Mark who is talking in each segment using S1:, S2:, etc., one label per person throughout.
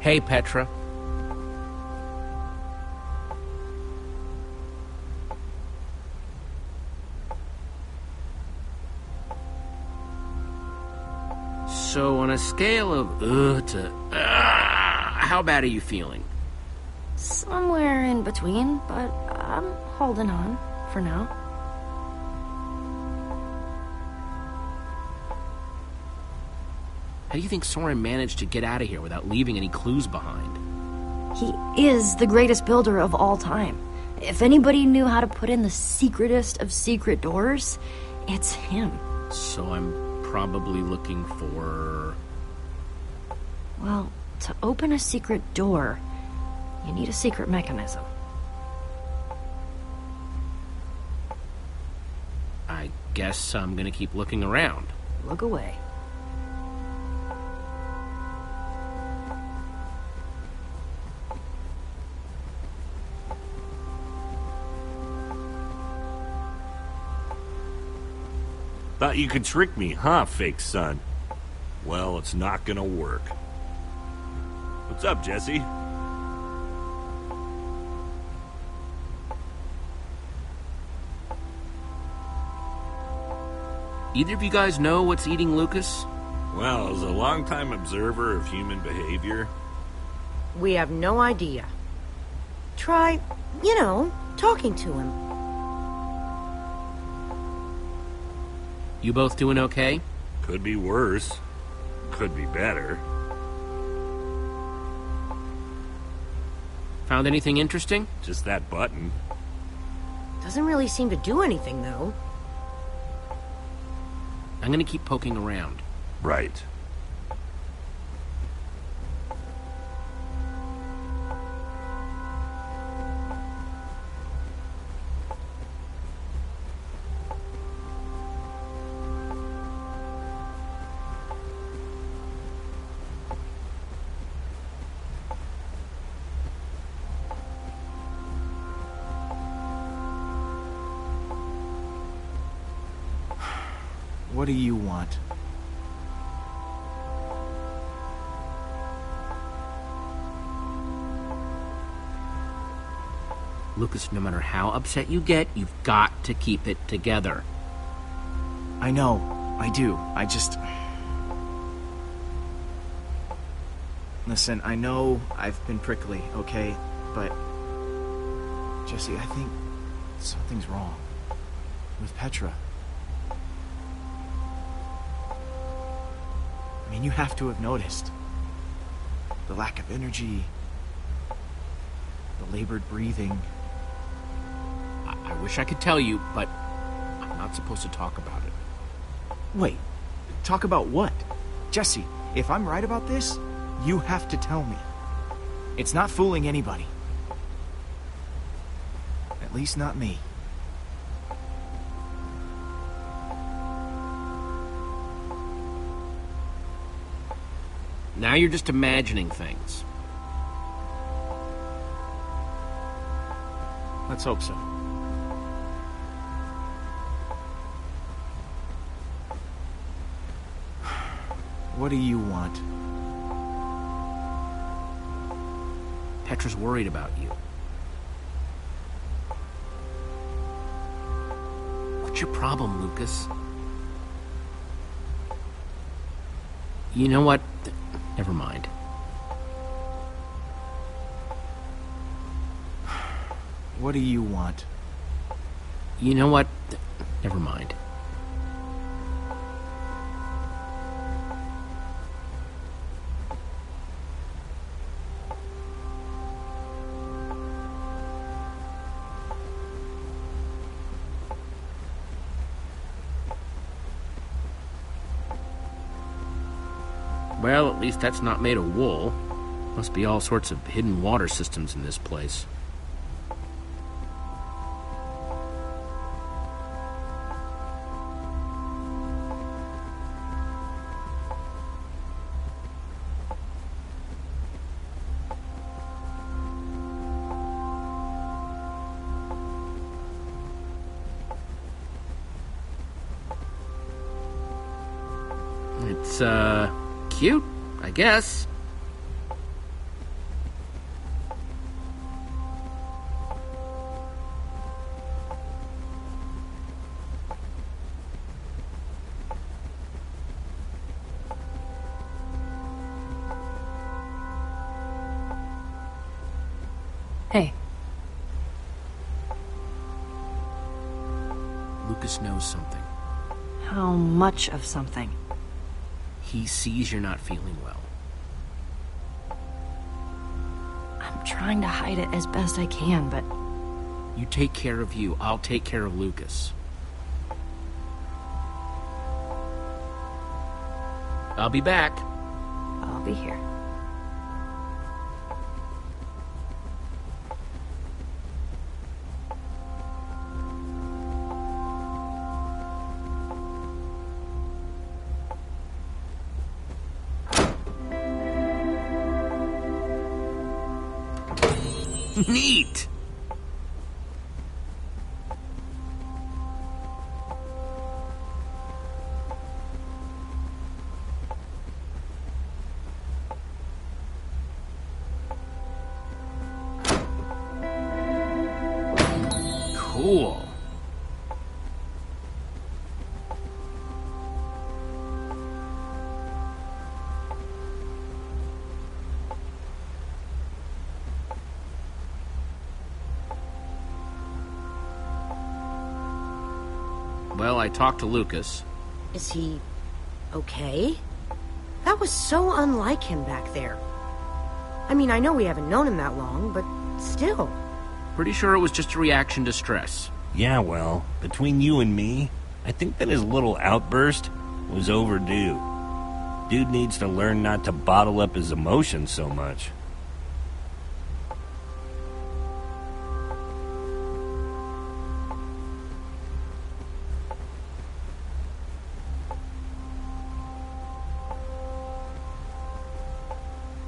S1: Hey, Petra. So, on a scale of to how bad are you feeling?
S2: Somewhere in between, but I'm holding on for now.
S1: How do you think Soren managed to get out of here without leaving any clues behind?
S2: He is the greatest builder of all time. If anybody knew how to put in the secretest of secret doors, it's him.
S1: So I'm probably looking for...
S2: Well, to open a secret door, you need a secret mechanism.
S1: I guess I'm gonna keep looking around.
S2: Look away.
S3: Thought you could trick me, huh, fake son? Well, it's not gonna work. What's up, Jesse?
S1: Either of you guys know what's eating Lucas?
S3: Well, as a longtime observer of human behavior...
S4: We have no idea. Try, talking to him.
S1: You both doing okay?
S3: Could be worse. Could be better.
S1: Found anything interesting?
S3: Just that button.
S4: Doesn't really seem to do anything, though.
S1: I'm gonna keep poking around.
S3: Right.
S5: What do you want?
S1: Lucas, no matter how upset you get, you've got to keep it together.
S5: I know. I do. I just... Listen, I know I've been prickly, okay? But... Jesse, I think something's wrong. With Petra. I mean, you have to have noticed. The lack of energy. The labored breathing.
S1: I wish I could tell you, but I'm not supposed to talk about it.
S5: Wait, talk about what? Jesse, if I'm right about this, you have to tell me. It's not fooling anybody. At least not me.
S1: Now you're just imagining things.
S5: Let's hope so. What do you want?
S1: Petra's worried about you. What's your problem, Lucas? You know what? Never mind.
S5: What do you want?
S1: You know what? Never mind. Well, at least that's not made of wool. Must be all sorts of hidden water systems in this place. It's, cute, I guess.
S2: Hey.
S1: Lucas knows something.
S2: How much of something?
S1: He sees you're not feeling well.
S2: I'm trying to hide it as best I can, but...
S1: You take care of you, I'll take care of Lucas. I'll be back.
S2: I'll be here.
S1: Neat! Cool. Well, I talked to Lucas.
S4: Is he okay? That was so unlike him back there. I mean, I know we haven't known him that long, but still.
S1: Pretty sure it was just a reaction to stress.
S3: Yeah, well, between you and me, I think that his little outburst was overdue. Dude needs to learn not to bottle up his emotions so much.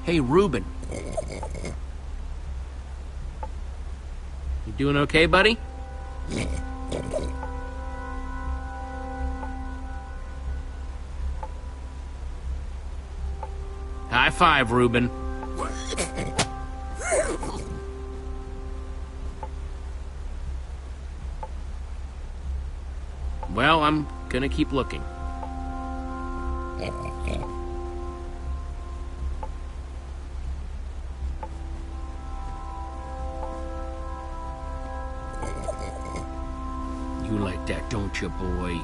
S1: Hey, Reuben. You doing okay, buddy? High five, Reuben. Well, I'm gonna keep looking. You like that, don't you, boy?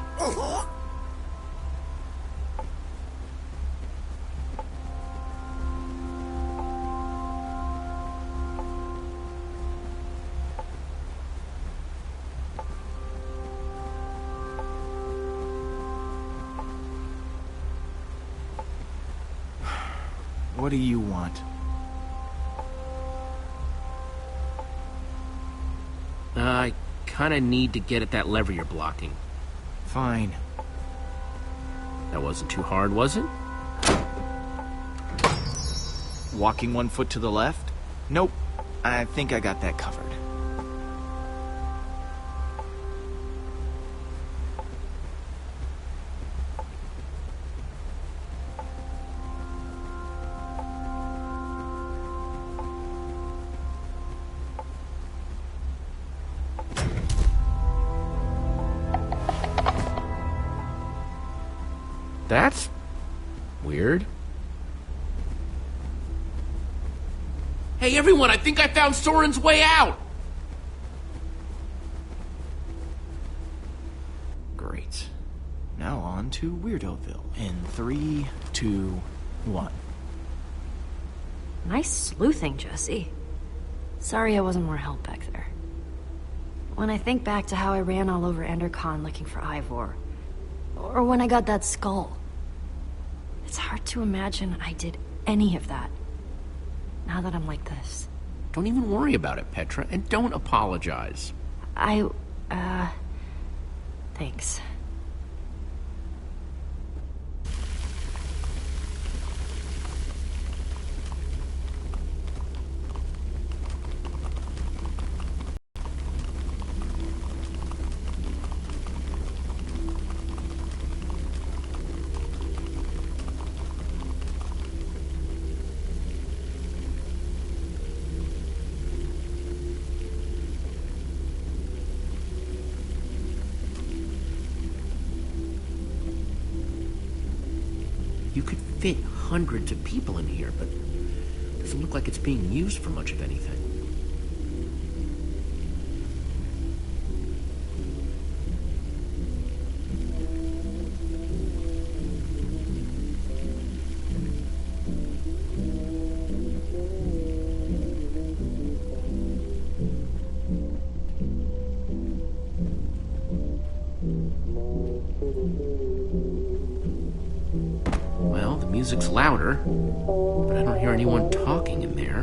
S5: What do you want?
S1: I kinda need to get at that lever you're blocking.
S5: Fine.
S1: That wasn't too hard, was it?
S5: Walking 1 foot to the left? Nope. I think I got that covered.
S1: That's weird. Hey, everyone, I think I found Soren's way out!
S5: Great. Now on to Weirdoville in 3, 2, 1.
S2: Nice sleuthing, Jesse. Sorry I wasn't more help back there. When I think back to how I ran all over Endercon looking for Ivor, or when I got that skull, it's hard to imagine I did any of that, now that I'm like this.
S1: Don't even worry about it, Petra, and don't apologize.
S2: Thanks.
S1: You could fit hundreds of people in here, but it doesn't look like it's being used for much of anything. music's louder, but I don't hear anyone talking in there.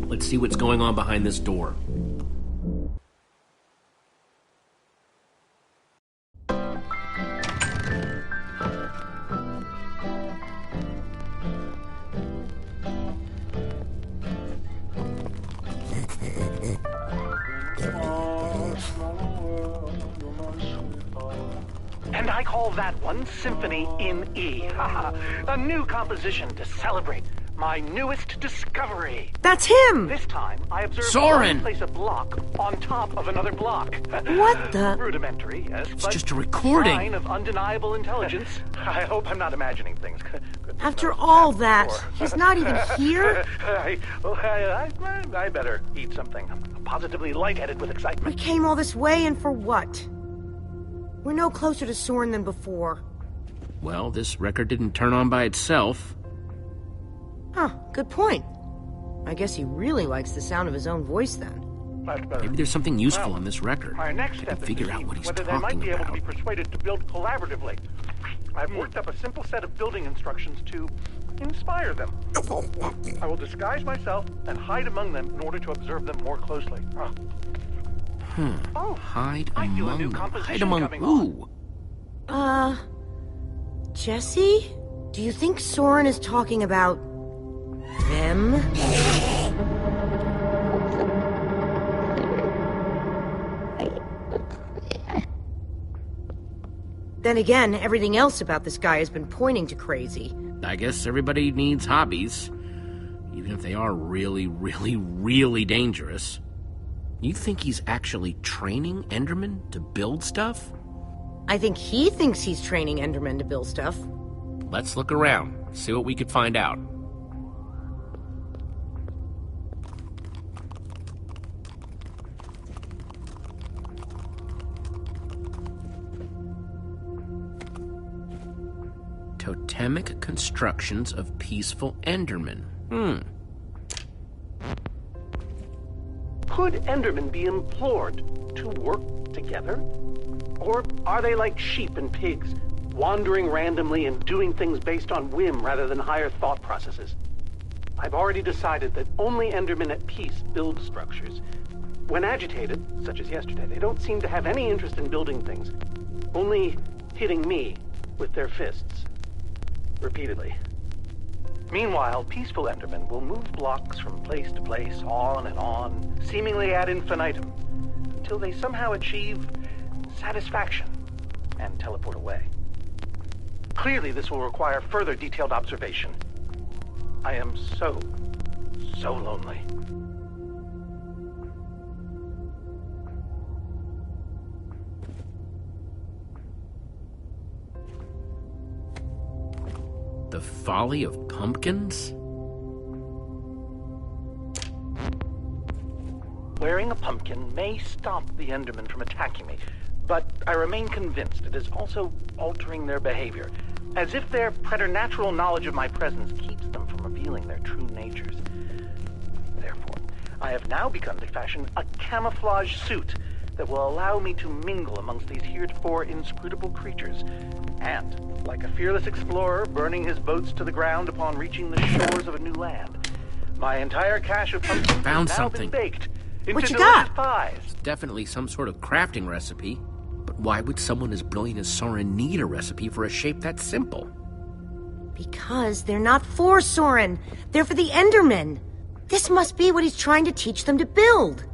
S1: Let's see what's going on behind this door.
S6: And I call that one Symphony in E. A new composition to celebrate my newest discovery.
S4: That's him!
S6: This time, I observed
S1: Soren!
S6: place a block on top of another block.
S4: What the?
S6: Rudimentary, yes,
S1: It's
S6: but
S1: just a recording.
S6: sign of undeniable intelligence. I hope I'm not imagining things.
S4: After all that, he's not even here?
S6: I better eat something. I'm positively lightheaded with
S4: We
S6: excitement.
S4: came all this way, and for what? We're no closer to Soren than before.
S1: Well, this record didn't turn on by itself.
S4: Huh, good point. I guess he really likes the sound of his own voice then.
S6: Much better.
S1: Maybe there's something useful in this record.
S6: Our next
S1: I
S6: step
S1: can
S6: is
S1: figure
S6: to
S1: out
S6: see
S1: what he's
S6: whether they might
S1: talking
S6: be able to
S1: about.
S6: be persuaded to build collaboratively. I've worked up a simple set of building instructions to inspire them. I will disguise myself and hide among them in order to observe them more closely. Oh,
S1: Hide
S6: I feel a
S1: among
S6: new
S1: them.
S6: composition
S1: Hide among
S6: coming
S1: who?
S4: Jesse? Do you think Soren is talking about them? Then again, everything else about this guy has been pointing to crazy.
S1: I guess everybody needs hobbies, even if they are really, really, really dangerous. You think he's actually training Endermen to build stuff?
S4: I think he thinks he's training Endermen to build stuff.
S1: Let's look around, see what we could find out. Totemic constructions of peaceful Endermen.
S6: Could Endermen be implored to work together? Or are they like sheep and pigs, wandering randomly and doing things based on whim rather than higher thought processes? I've already decided that only Endermen at peace build structures. When agitated, such as yesterday, they don't seem to have any interest in building things, only hitting me with their fists. Repeatedly. Meanwhile, peaceful Endermen will move blocks from place to place, on and on, seemingly ad infinitum, until they somehow achieve satisfaction and teleport away. Clearly, this will require further detailed observation. I am so lonely.
S1: The folly of pumpkins?
S6: Wearing a pumpkin may stop the Endermen from attacking me, but I remain convinced it is also altering their behavior, as if their preternatural knowledge of my presence keeps them from revealing their true natures. Therefore, I have now begun to fashion a camouflage suit that will allow me to mingle amongst these heretofore inscrutable creatures, and, like a fearless explorer burning his boats to the ground upon reaching the shores of a new land, my entire cache of pumpkins
S1: Found
S6: has now
S1: something.
S6: been baked into
S4: What you
S6: delicious
S4: got?
S6: pies.
S1: It's definitely some sort of crafting recipe. But why would someone as brilliant as Soren need a recipe for a shape that simple?
S4: Because they're not for Soren. They're for the Endermen. This must be what he's trying to teach them to build.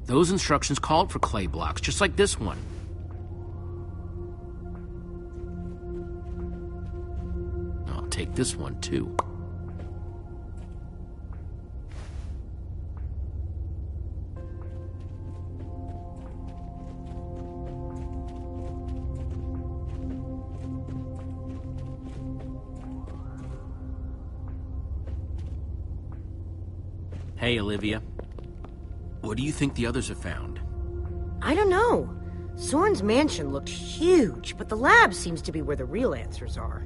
S1: Those instructions called for clay blocks, just like this one. I'll take this one, too. Hey, Olivia. What do you think the others have found?
S4: I don't know. Soren's mansion looked huge, but the lab seems to be where the real answers are.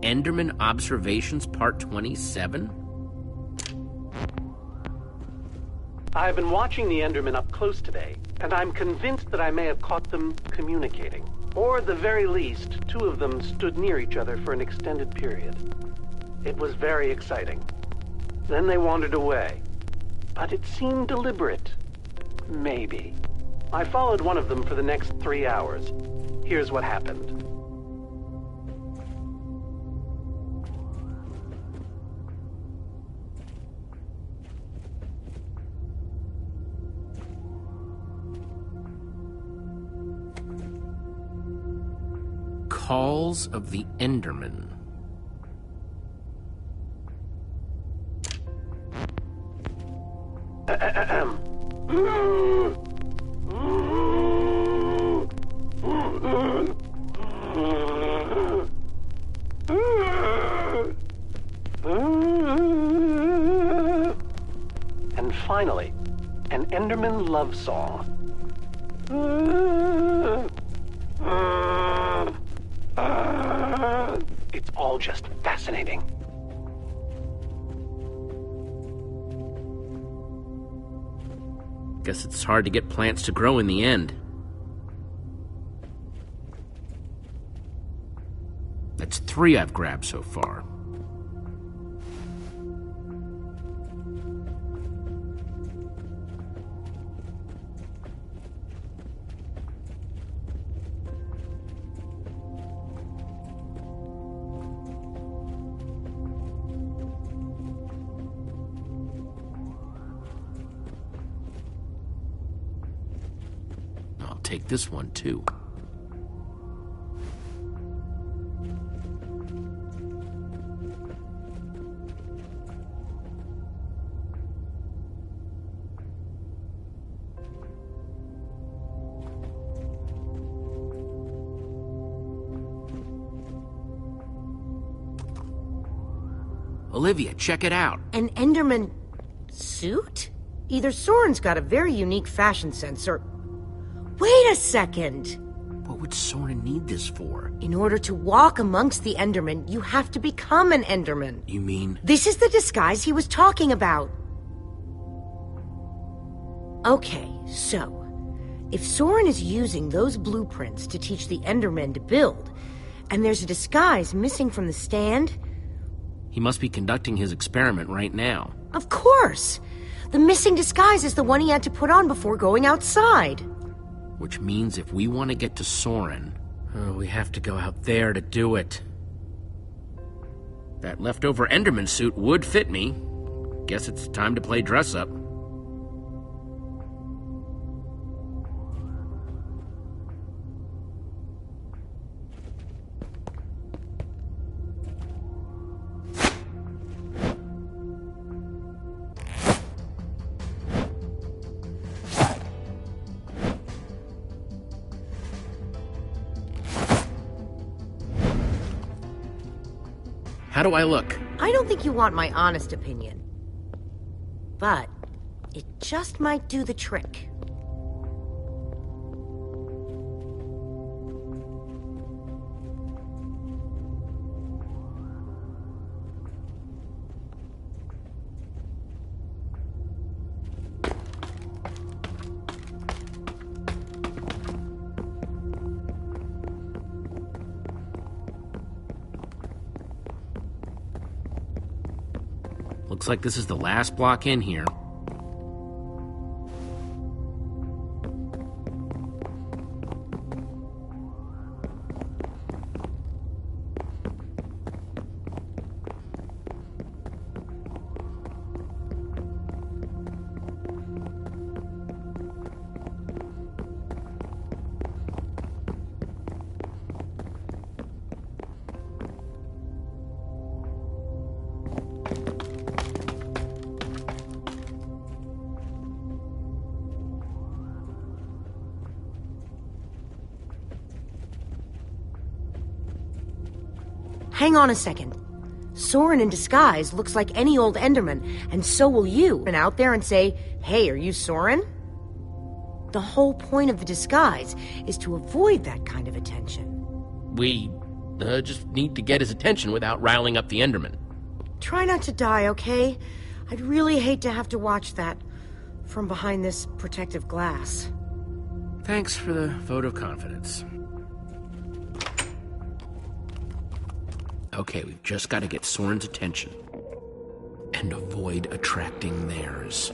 S1: Enderman Observations Part 27?
S6: I've been watching the Endermen up close today, and I'm convinced that I may have caught them communicating. Or at the very least, two of them stood near each other for an extended period. It was very exciting. Then they wandered away. But it seemed deliberate. Maybe. I followed one of them for the next 3 hours. Here's what happened.
S1: Calls of the Enderman.
S6: And finally, an Enderman love song. It's all just fascinating.
S1: Guess it's hard to get plants to grow in the end. That's 3 I've grabbed so far. Take this one too. Olivia, check it out.
S4: An Enderman suit? Either Soren's got a very unique fashion sense, or... Wait a second!
S1: What would Soren need this for?
S4: In order to walk amongst the Endermen, you have to become an Enderman.
S1: You mean?
S4: This is the disguise he was talking about. Okay, so... if Soren is using those blueprints to teach the Endermen to build, and there's a disguise missing from the stand...
S1: He must be conducting his experiment right now.
S4: Of course! The missing disguise is the one he had to put on before going outside.
S1: Which means if we want to get to Soren, we have to go out there to do it. That leftover Enderman suit would fit me. Guess it's time to play dress up. How do I look?
S4: I don't think you want my honest opinion. But it just might do the trick.
S1: Looks like this is the last block in here.
S4: Hang on a second. Soren in disguise looks like any old Enderman, and so will you. And out there and say, "Hey, are you Soren?" The whole point of the disguise is to avoid that kind of attention.
S1: We just need to get his attention without riling up the Enderman.
S4: Try not to die, okay? I'd really hate to have to watch that from behind this protective glass.
S1: Thanks for the vote of confidence. Okay, we've just got to get Soren's attention and avoid attracting theirs.